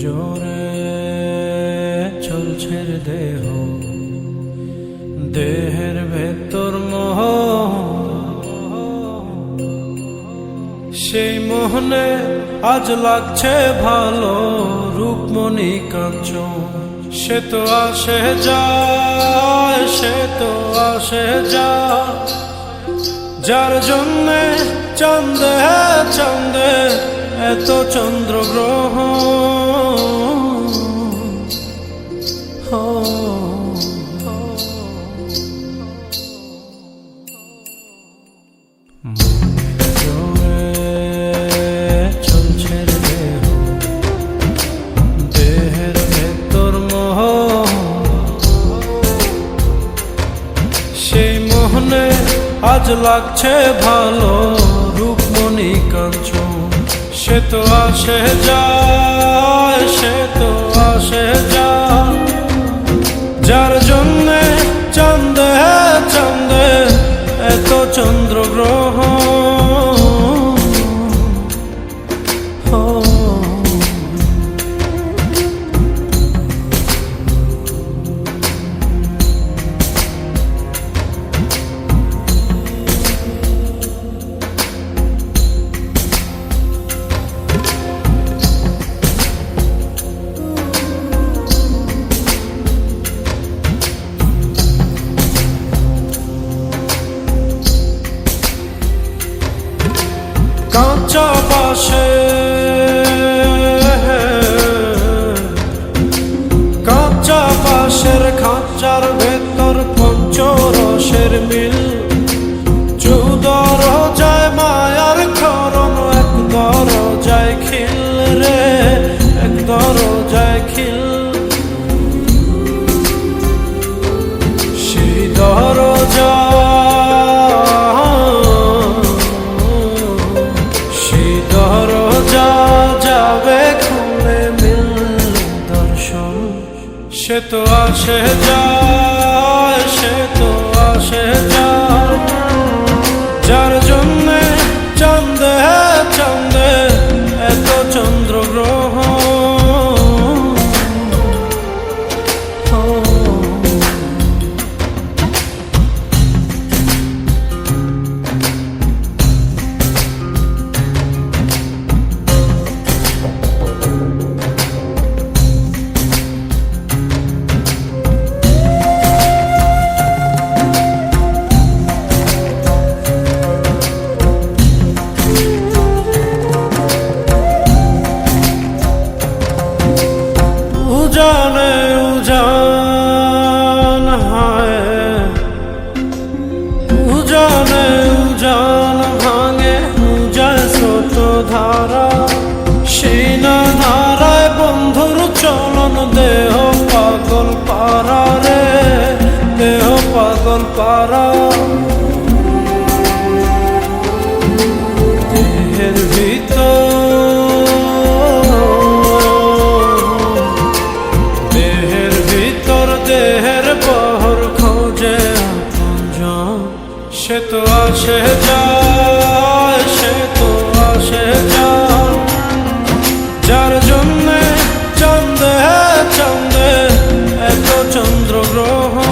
জোরে চলছে দেহ, দেহের ভেতর মোহ, সেই মোহনে আজ লাগছে ভালো রূপমণি কাঞ্চন। সে তো আসে যায়, সে তো আসে যায়, যার জন্যে চাঁদে চাঁদে এত চন্দ্রগ্রহণ। চলছে দেহ, দেহের ভেতর মোহ, সেই মোহনে আজ লাগছে ভালো রূপমণি কাঞ্চন। সে তো আসে যায়, সে তো আসে যায়, যার জন্যে চাঁদে চাঁদে এত চন্দ্রগ্রহণ। কাঁচা বাঁশে, কাঁচা বাঁশের খাঁচার ভেতর পঞ্চরসের মিল, চৌদরজায় মায়ার খরণ, এক দরজায় খিল রে, এক দরজায় খিল। সেই দরজা যাবে খুলে মিললে দর্শন। সে তো আসে যায়, সে তো আসে যায়, যার জন্যে চাঁদে চাঁদে এত চন্দ্রগ্রহণ। উজানে উজান হায়, উজানে উজান ভাঙে উজায় স্রোত ধারা, সেই না ধারায় বন্ধুর চলন, দেহ পাগল পারা রে, দেহ পাগল পারা। দেহের ভিতর, দেহের বহর খোঁজে আপনজন। সে তো আসে যায়, সে তো আসে যায়, যার জন্যে চাঁদে চাঁদে এত চন্দ্রগ্রহণ।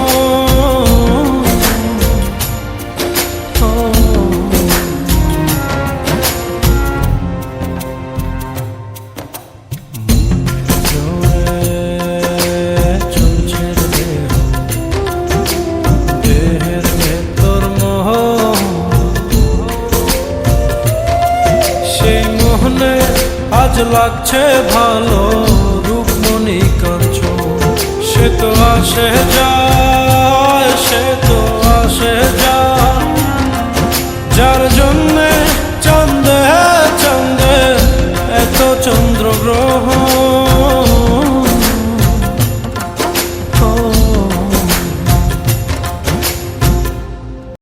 আজ লাগছে ভালো রূপমণি কাঞ্চন। সে তো আসে যায়, সে তো আসে যায়,